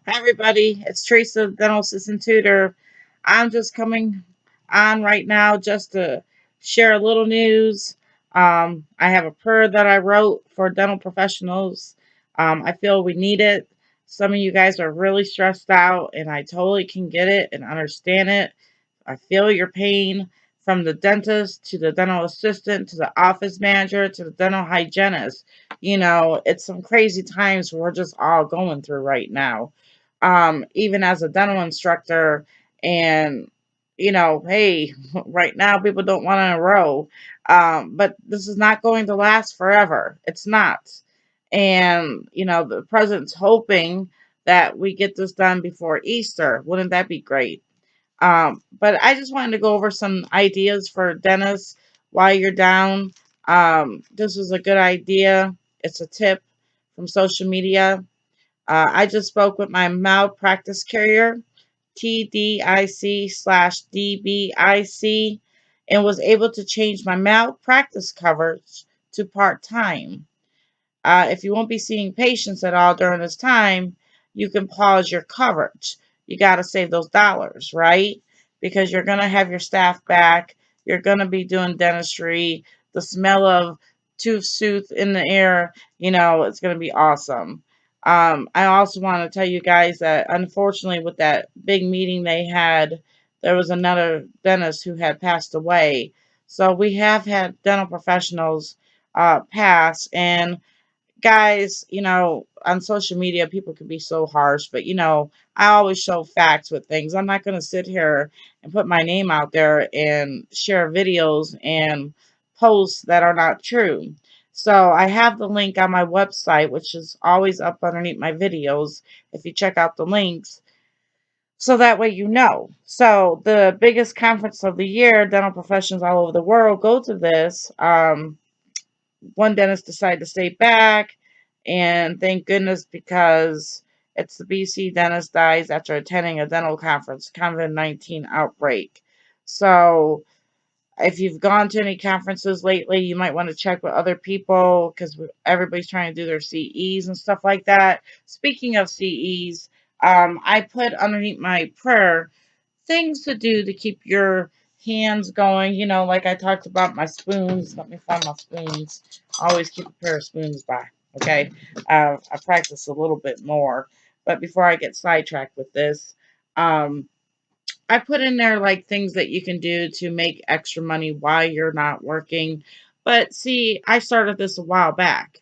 Hi, everybody. It's Teresa, dental assistant tutor. I'm just coming on right now just to share a little news. I have a prayer that I wrote for dental professionals. I feel we need it. Some of you guys are really stressed out, and I totally can get it and understand it. I feel your pain from the dentist to the dental assistant to the office manager to the dental hygienist. It's some crazy times we're just all going through right now. Even as a dental instructor, and hey, right now people don't want to enroll. But this is not going to last forever. It's not. And, the president's hoping that we get this done before Easter. Wouldn't that be great? But I just wanted to go over some ideas for dentists while you're down. This was a good idea. It's a tip from social media. I just spoke with my malpractice carrier, TDIC/DBIC, and was able to change my malpractice coverage to part time. If you won't be seeing patients at all during this time, you can pause your coverage. You got to save those dollars, right? Because you're going to have your staff back. You're going to be doing dentistry. The smell of tooth soup in the air, it's going to be awesome. I also want to tell you guys that unfortunately, with that big meeting they had, there was another dentist who had passed away. So we have had dental professionals pass, and guys, on social media, people can be so harsh, but I always show facts with things. I'm not going to sit here and put my name out there and share videos and posts that are not true. So I have the link on my website, which is always up underneath my videos if you check out the links. So that way you know. So the biggest conference of the year, dental professionals all over the world go to this. One dentist decided to stay back, and thank goodness, because it's the BC dentist dies after attending a dental conference, COVID-19 outbreak. So if you've gone to any conferences lately, you might want to check with other people because everybody's trying to do their CEs and stuff like that. Speaking of CEs, I put underneath my prayer things to do to keep your hands going. Like I talked about my spoons. Let me find my spoons. I always keep a pair of spoons by. Okay. I practice a little bit more. But before I get sidetracked with this, um, I put in there like things that you can do to make extra money while you're not working. But see, I started this a while back.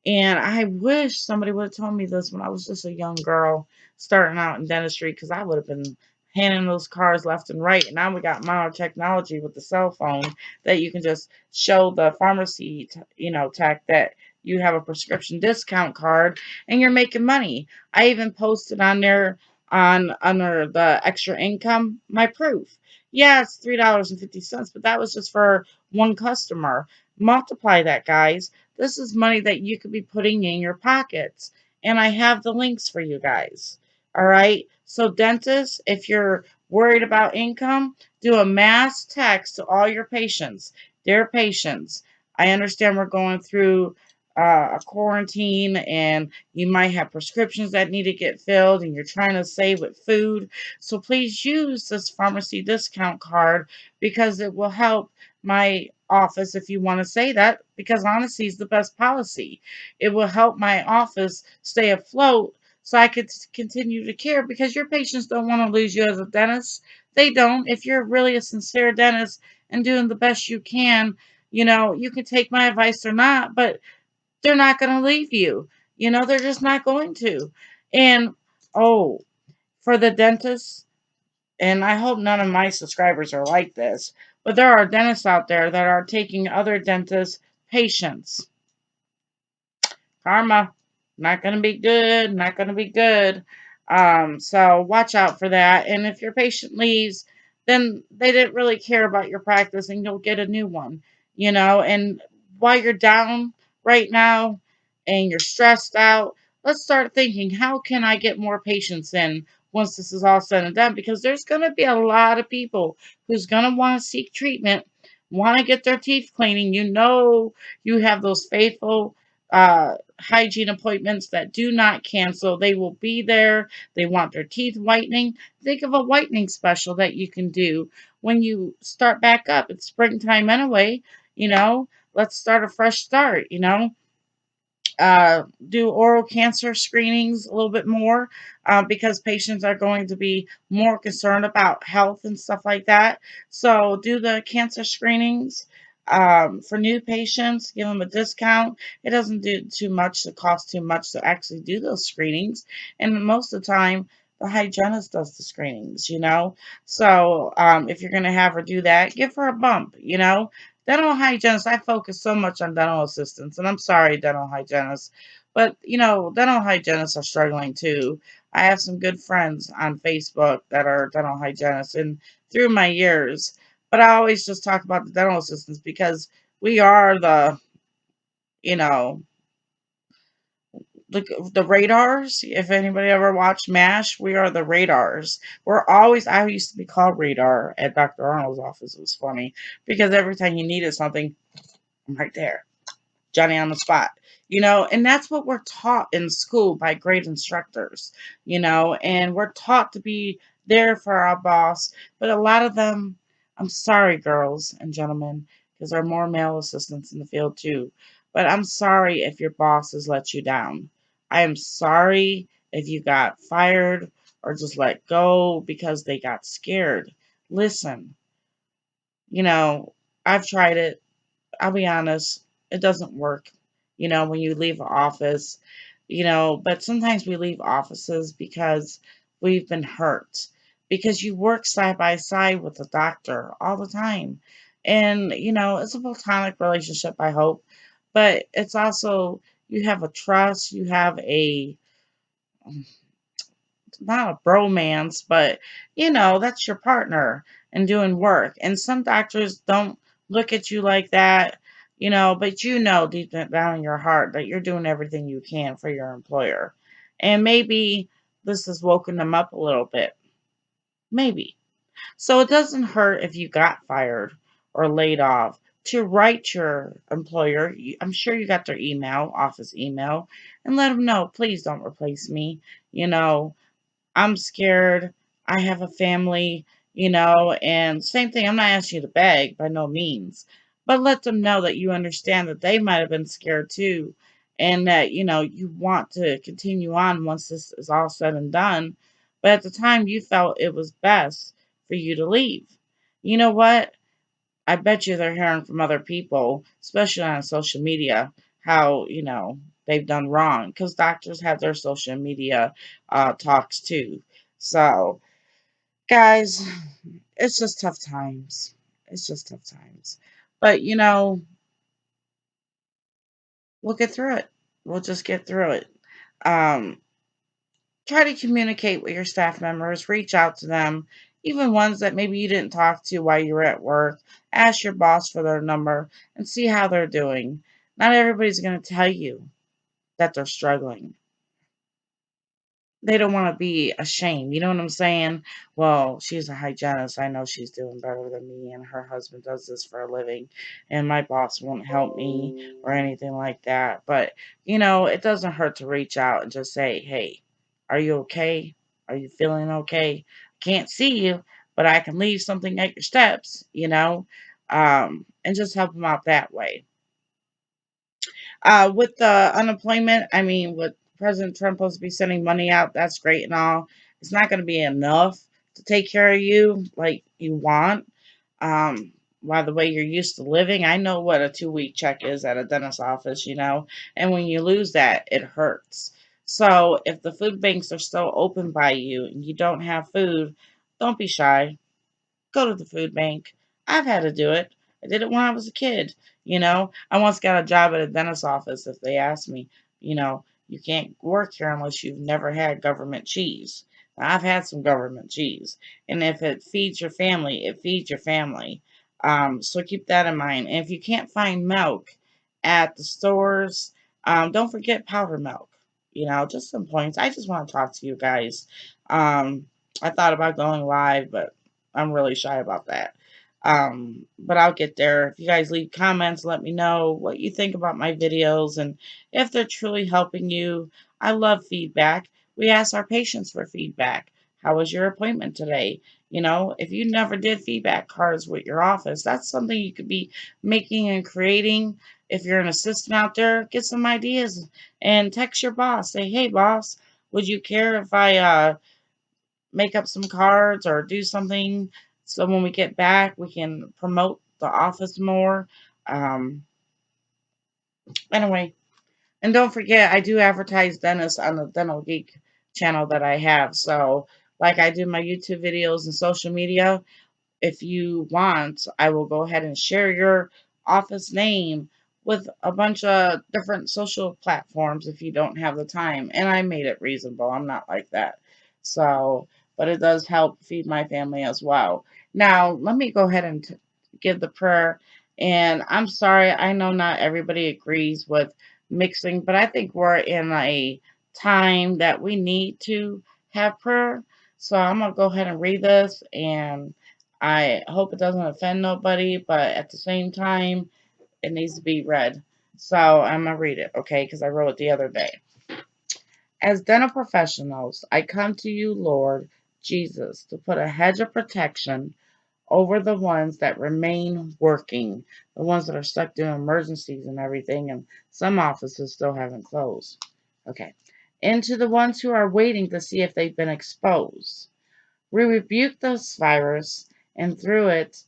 And I wish somebody would have told me this when I was just a young girl starting out in dentistry, because I would have been handing those cards left and right. And now we got modern technology with the cell phone that you can just show the pharmacy, tech that you have a prescription discount card and you're making money. I even posted on there on under the extra income my proof. Yeah, it's $3.50, but that was just for one customer. Multiply that, guys. This is money that you could be putting in your pockets. And I have the links for you guys. All right. So, dentists, if you're worried about income, do a mass text to all your patients. Dear patients, I understand we're going through a quarantine and you might have prescriptions that need to get filled and you're trying to save with food. So, please use this pharmacy discount card because it will help my office, if you want to say that, because honesty is the best policy. It will help my office stay afloat so I could continue to care, because your patients don't want to lose you as a dentist. They don't. If you're really a sincere dentist and doing the best you can, you can take my advice or not, but they're not going to leave you. They're just not going to. And oh, for the dentists, and I hope none of my subscribers are like this, but there are dentists out there that are taking other dentists' patients. Karma, not going to be good, not going to be good. So watch out for that. And if your patient leaves, then they didn't really care about your practice and you'll get a new one, And while you're down right now and you're stressed out, let's start thinking, how can I get more patients in once this is all said and done? Because there's going to be a lot of people who's going to want to seek treatment, want to get their teeth cleaning. You have those faithful hygiene appointments that do not cancel. They will be there. They want their teeth whitening. Think of a whitening special that you can do when you start back up. It's springtime anyway, you know. Let's start a fresh start, you know. Do oral cancer screenings a little bit more because patients are going to be more concerned about health and stuff like that. So, do the cancer screenings for new patients, give them a discount. It doesn't do too much, it costs too much to actually do those screenings. And most of the time, the hygienist does the screenings, you know. So, if you're going to have her do that, give her a bump, you know. Dental hygienists, I focus so much on dental assistants, and I'm sorry, dental hygienists, but you know, dental hygienists are struggling too. I have some good friends on Facebook that are dental hygienists, and through my years, but I always just talk about the dental assistants because we are you know, the radars. If anybody ever watched MASH, we are the radars. We're always, I used to be called radar at Dr. Arnold's office. It was funny because every time you needed something, I'm right there. Johnny on the spot, you know, and that's what we're taught in school by great instructors, you know, and we're taught to be there for our boss. But a lot of them, I'm sorry, girls and gentlemen, because there are more male assistants in the field too. But I'm sorry if your boss has let you down. I am sorry if you got fired or just let go because they got scared. Listen, you know, I've tried it. I'll be honest, it doesn't work, you know, when you leave an office, you know, but sometimes we leave offices because we've been hurt, because you work side by side with the doctor all the time. And, you know, it's a platonic relationship, I hope, but it's also, you have a trust, you have a, not a bromance, but you know, that's your partner in doing work. And some doctors don't look at you like that, you know, but you know deep down in your heart that you're doing everything you can for your employer. And maybe this has woken them up a little bit. Maybe. So it doesn't hurt if you got fired or laid off to write your employer. I'm sure you got their email, office email, and let them know, please don't replace me. You know, I'm scared. I have a family, you know, and same thing. I'm not asking you to beg by no means, but let them know that you understand that they might have been scared too, and that, you know, you want to continue on once this is all said and done. But at the time, you felt it was best for you to leave. You know what? I bet you they're hearing from other people, especially on social media, how, you know, they've done wrong because doctors have their social media talks too. So, guys, it's just tough times. It's just tough times. But, you know, we'll get through it. We'll just get through it. Um, Try to communicate with your staff members, reach out to them, even ones that maybe you didn't talk to while you were at work. Ask your boss for their number and see how they're doing. Not everybody's going to tell you that they're struggling. They don't want to be ashamed. You know what I'm saying? Well, she's a hygienist. I know she's doing better than me, and her husband does this for a living, and my boss won't help me or anything like that. But, you know, it doesn't hurt to reach out and just say, hey, are you okay? Are you feeling okay? Can't see you, but I can leave something at your steps, you know, and just help them out that way. With the unemployment, I mean, with President Trump supposed to be sending money out, that's great and all. It's not going to be enough to take care of you like you want. By the way you're used to living, I know what a 2 week check is at a dentist office, you know, and when you lose that, it hurts. So if the food banks are still open by you and you don't have food, don't be shy. Go to the food bank. I've had to do it. I did it when I was a kid. You know, I once got a job at a dentist's office. If they asked me, you know, you can't work here unless you've never had government cheese. Now, I've had some government cheese, and if it feeds your family, it feeds your family. So keep that in mind. And if you can't find milk at the stores, don't forget powdered milk. You know, just some points. I just want to talk to you guys. I thought about going live, but I'm really shy about that. But I'll get there. If you guys leave comments, let me know what you think about my videos and if they're truly helping you. I love feedback. We ask our patients for feedback. How was your appointment today? You know, if you never did feedback cards with your office, that's something you could be making and creating. If you're an assistant out there, get some ideas and text your boss. Say, hey, boss, would you care if I make up some cards or do something so when we get back we can promote the office more. um anyway, and don't forget, I do advertise dentists on the Dental Geek channel that I have. So like I do my YouTube videos and social media, if you want, I will go ahead and share your office name with a bunch of different social platforms if you don't have the time. And I made it reasonable. I'm not like that. So, but it does help feed my family as well. Now, let me go ahead and give the prayer. And I'm sorry, I know not everybody agrees with mixing, but I think we're in a time that we need to have prayer. So I'm going to go ahead and read this, and I hope it doesn't offend nobody, but at the same time, it needs to be read. So I'm going to read it, okay? Because I wrote it the other day. As dental professionals, I come to you, Lord Jesus, to put a hedge of protection over the ones that remain working, the ones that are stuck doing emergencies and everything, and some offices still haven't closed. Okay. Into the ones who are waiting to see if they've been exposed. We rebuke this virus, and through it,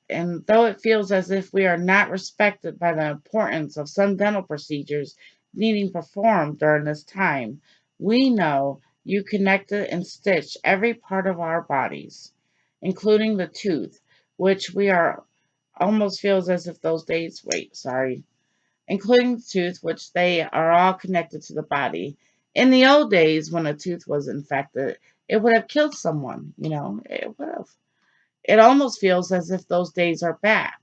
and though it feels as if we are not respected by the importance of some dental procedures needing performed during this time, we know you connected and stitched every part of our bodies, including the tooth, which we are almost feels as if those days, wait, sorry, including the tooth, which they are all connected to the body. In the old days, when a tooth was infected, it would have killed someone, it would have. It almost feels as if those days are back.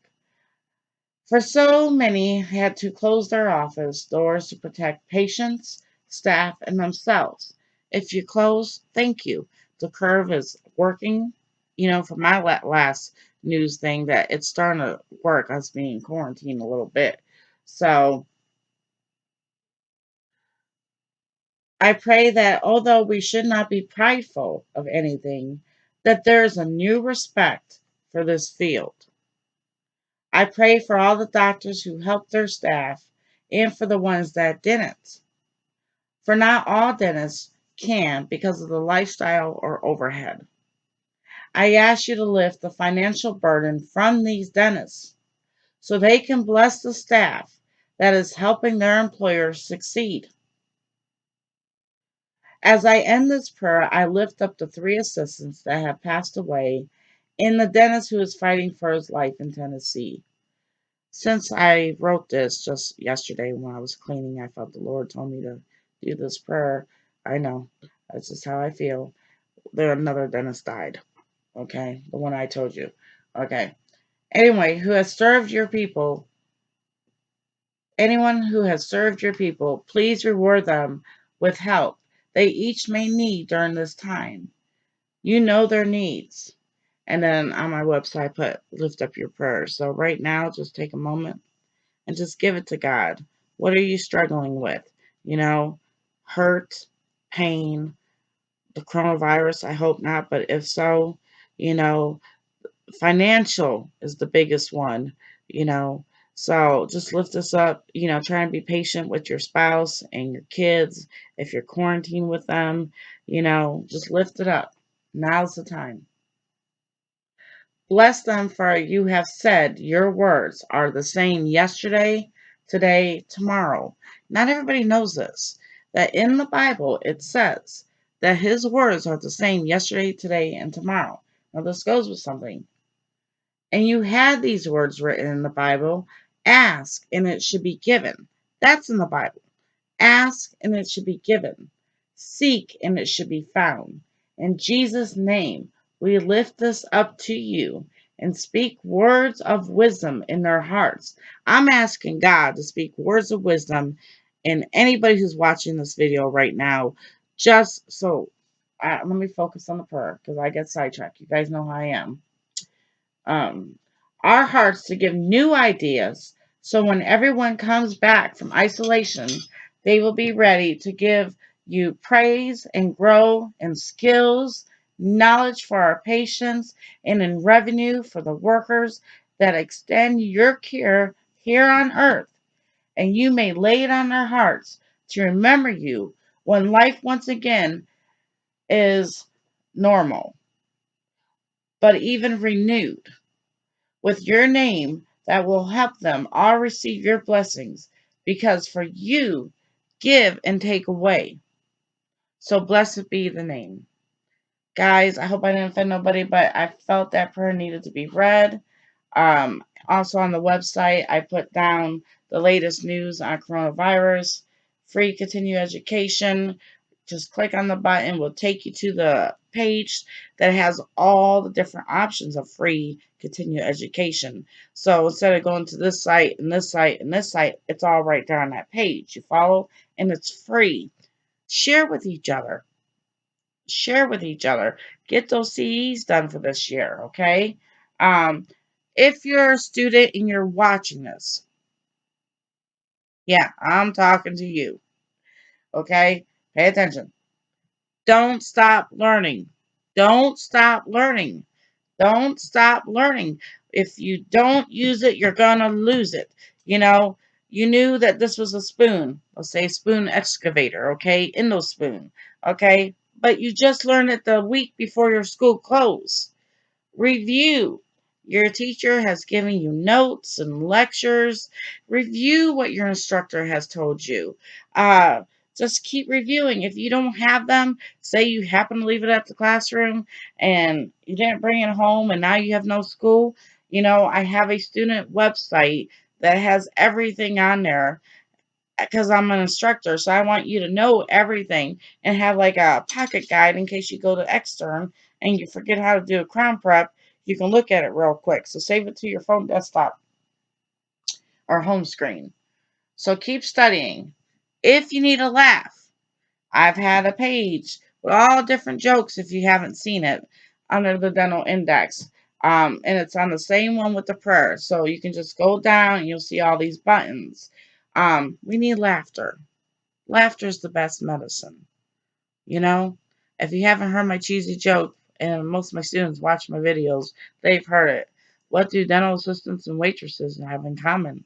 For so many had to close their office doors to protect patients, staff, and themselves. If you close, thank you. The curve is working. From my last news thing, that it's starting to work, us being quarantined a little bit. So I pray that although we should not be prideful of anything, that there is a new respect for this field. I pray for all the doctors who helped their staff and for the ones that didn't. For not all dentists can because of the lifestyle or overhead. I ask you to lift the financial burden from these dentists so they can bless the staff that is helping their employers succeed. As I end this prayer, I lift up the three assistants that have passed away and the dentist who is fighting for his life in Tennessee. Since I wrote this just yesterday when I was cleaning, I felt the Lord told me to do this prayer. I know. That's just how I feel. There another dentist died. Okay. The one I told you. Okay. Anyway, who has served your people, anyone who has served your people, please reward them with help they each may need during this time. You know their needs. And then on my website, I put lift up your prayers. So right now, just take a moment and just give it to God. What are you struggling with? You know, hurt, pain, the coronavirus. I hope not, but if so, you know, financial is the biggest one, you know. So just lift this up, try and be patient with your spouse and your kids. If you're quarantined with them, just lift it up. Now's the time. Bless them, for you have said your words are the same yesterday, today, tomorrow. Not everybody knows this, that in the Bible it says that his words are the same yesterday, today, and tomorrow. Now, this goes with something. And you had these words written in the Bible: ask and it should be given. That's in the Bible. Ask and it should be given. Seek and it should be found. In Jesus' name, we lift this up to you and speak words of wisdom in their hearts. I'm asking God to speak words of wisdom in anybody who's watching this video right now. Just so, let me focus on the prayer because I get sidetracked. You guys know how I am. our hearts to give new ideas. So when everyone comes back from isolation, they will be ready to give you praise and grow in skills, knowledge for our patients, and in revenue for the workers that extend your care here on earth. And you may lay it on their hearts to remember you when life once again is normal, but even renewed with your name that will help them all receive your blessings because for you give and take away. So blessed be the name. Guys, I hope I didn't offend nobody, but I felt that prayer needed to be read. Also on the website, I put down the latest news on coronavirus, free continuing education. Just click on the button, will take you to the page that has all the different options of free continuing education. So instead of going to this site and this site and this site, it's all right there on that page. You follow? And it's free. Share with each other. Share with each other. Get those CEs done for this year, okay? Um, if you're a student and you're watching this, yeah, I'm talking to you, okay? Pay attention. Don't stop learning. Don't stop learning. Don't stop learning. If you don't use it, you're gonna lose it. You know, you knew that this was a spoon. Let's say spoon excavator, okay? Indo spoon, okay? But you just learned it the week before your school closed. Review. Your teacher has given you notes and lectures. Review what your instructor has told you. Uh, just keep reviewing. If you don't have them, say you happen to leave it at the classroom and you didn't bring it home and now you have no school. I have a student website that has everything on there because I'm an instructor, so I want you to know everything and have like a pocket guide in case you go to extern and you forget how to do a crown prep. You can look at it real quick. So save it to your phone desktop or home screen. So keep studying. If you need a laugh, I've had a page with all different jokes if you haven't seen it under the dental index. And it's on the same one with the prayer. So you can just go down and you'll see all these buttons. We need laughter. Laughter is the best medicine. You know, if you haven't heard my cheesy joke, and most of my students watch my videos, they've heard it. What do dental assistants and waitresses have in common?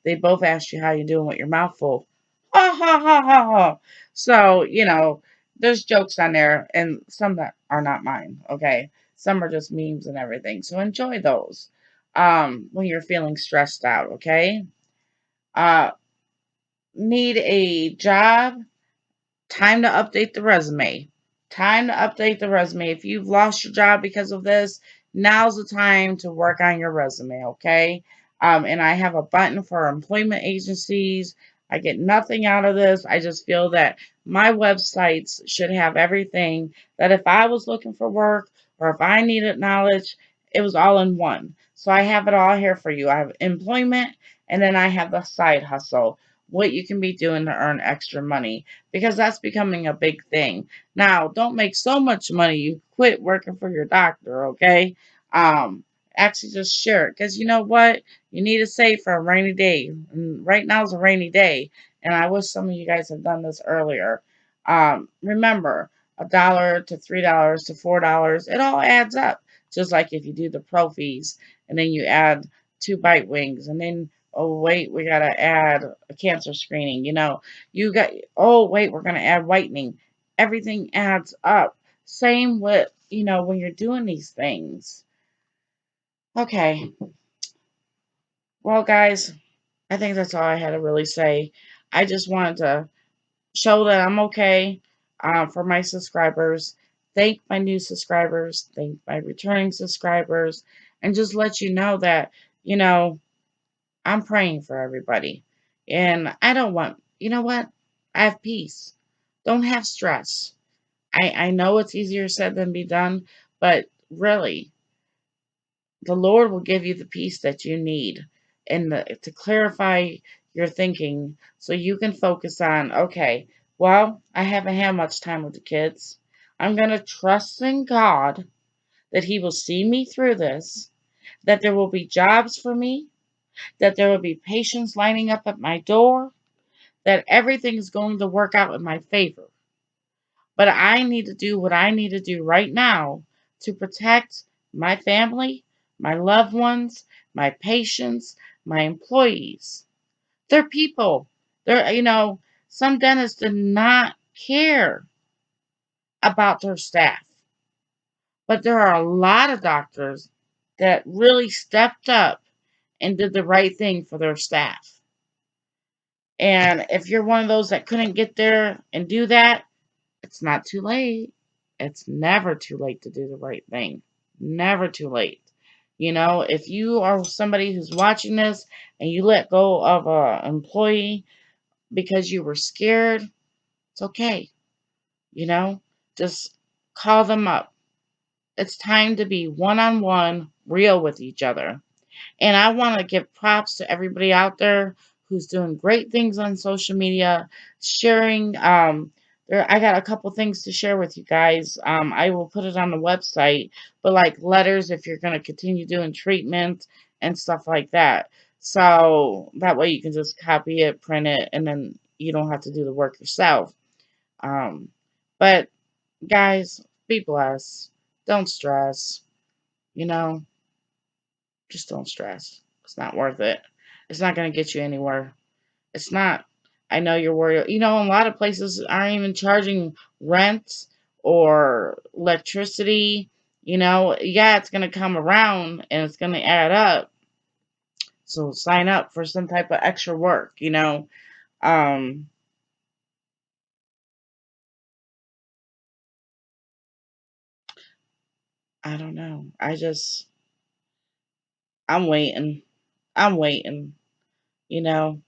They both ask you how you doing with your mouth full. Ha ha ha ha ha. So, there's jokes on there, and some that are not mine, okay? Some are just memes and everything. So enjoy those when you're feeling stressed out, okay? Uh, need a job? Time to update the resume. Time to update the resume. If you've lost your job because of this, now's the time to work on your resume, okay? And I have a button for employment agencies. I get nothing out of this. I just feel that my websites should have everything that if I was looking for work or if I needed knowledge, it was all in one. So I have it all here for you. I have employment and then I have the side hustle, what you can be doing to earn extra money because that's becoming a big thing. Now, don't make so much money you quit working for your doctor, okay? Um, Actually just share it because you know what? You need to save for a rainy day. And right now is a rainy day, and I wish some of you guys had done this earlier. Remember, $1 to $3 to $4, it all adds up. Just like if you do the pro fees and then you add 2 bite wings and then oh wait, we gotta add a cancer screening. You got, oh wait, we're gonna add whitening. Everything adds up. Same with, when you're doing these things. Okay. Well, guys, I think that's all I had to really say. I just wanted to show that I'm okay for my subscribers. Thank my new subscribers. Thank my returning subscribers. And just let you know that, you know, I'm praying for everybody. And I don't want, you know what? I have peace. Don't have stress. I know it's easier said than be done, but really, the Lord will give you the peace that you need and to clarify your thinking so you can focus on, okay, well, I haven't had much time with the kids. I'm going to trust in God that He will see me through this, that there will be jobs for me, that there will be patients lining up at my door, that everything is going to work out in my favor. But I need to do what I need to do right now to protect my family, my loved ones, my patients, my employees. They're people. Some dentists do not care about their staff. But there are a lot of doctors that really stepped up and did the right thing for their staff. And if you're one of those that couldn't get there and do that, it's not too late. It's never too late to do the right thing. Never too late. If you are somebody who's watching this and you let go of an employee because you were scared, it's okay. You know, just call them up. It's time to be one on one, real with each other. And I want to give props to everybody out there who's doing great things on social media, sharing. I got a couple things to share with you guys. I will put it on the website, but like letters if you're going to continue doing treatment and stuff like that. So that way you can just copy it, print it, and then you don't have to do the work yourself. But guys, be blessed. Don't stress. You know, just don't stress. It's not worth it. It's not going to get you anywhere. It's not. I know you're worried. A lot of places aren't even charging rent or electricity. Yeah, it's going to come around and it's going to add up. So sign up for some type of extra work. Um, I don't know. I'm waiting. I'm waiting. You know,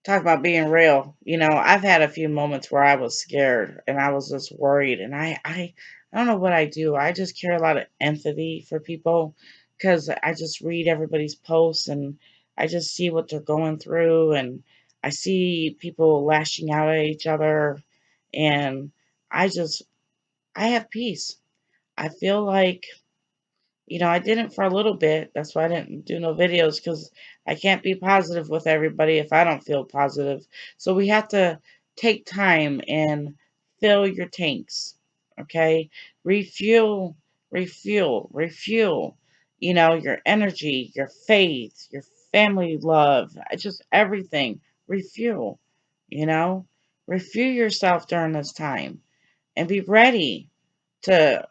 Talk about being real. I've had a few moments where I was scared and I was just worried, and I don't know what I do. I just carry a lot of empathy for people because I just read everybody's posts and I just see what they're going through, and I see people lashing out at each other, and I just I have peace. I feel like I didn't for a little bit. That's why I didn't do no videos, because I can't be positive with everybody if I don't feel positive. So we have to take time and fill your tanks. Okay? Refuel, refuel, refuel. Your energy, your faith, your family love, just everything. Refuel. You know? Refuel yourself during this time and be ready to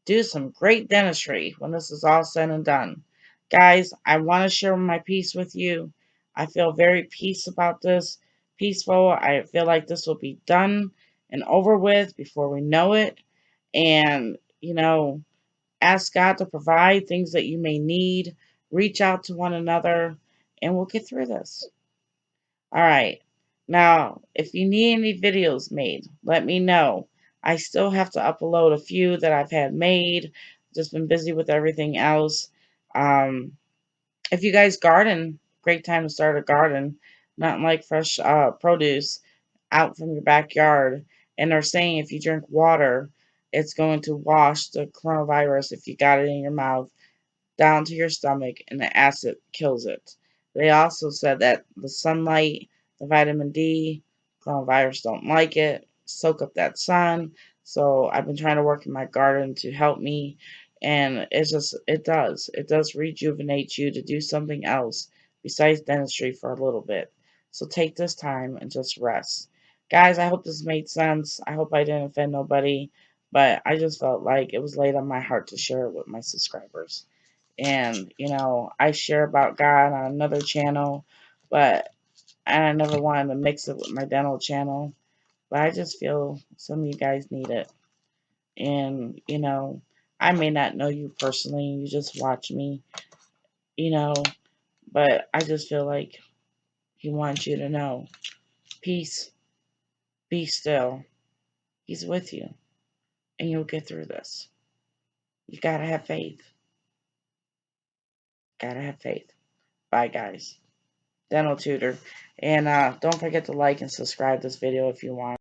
do some great dentistry when this is all said and done. Guys, I want to share my piece with you. I feel very peace about this, peaceful. I feel like this will be done and over with before we know it. And, ask God to provide things that you may need. Reach out to one another, and we'll get through this. All right. Now, if you need any videos made, let me know. I still have to upload a few that I've had made. Just been busy with everything else. Um, if you guys garden, great time to start a garden. Nothing like fresh produce out from your backyard. And they're saying if you drink water, it's going to wash the coronavirus if you got it in your mouth down to your stomach, and the acid kills it. They also said that the sunlight, the vitamin D, coronavirus don't like it, soak up that sun. So I've been trying to work in my garden to help me, and it does rejuvenate you to do something else besides dentistry for a little bit. So take this time and just rest. Guys, I hope this made sense. I hope I didn't offend nobody, but I just felt like it was laid on my heart to share it with my subscribers. And I share about God on another channel, but I never wanted to mix it with my dental channel. But I just feel some of you guys need it. And I may not know you personally, you just watch me, you know but I just feel like he wants you to know, peace, be still. He's with you, and you'll get through this. You gotta have faith. Gotta have faith. Bye, guys. Dental tutor. And don't forget to like and subscribe this video if you want.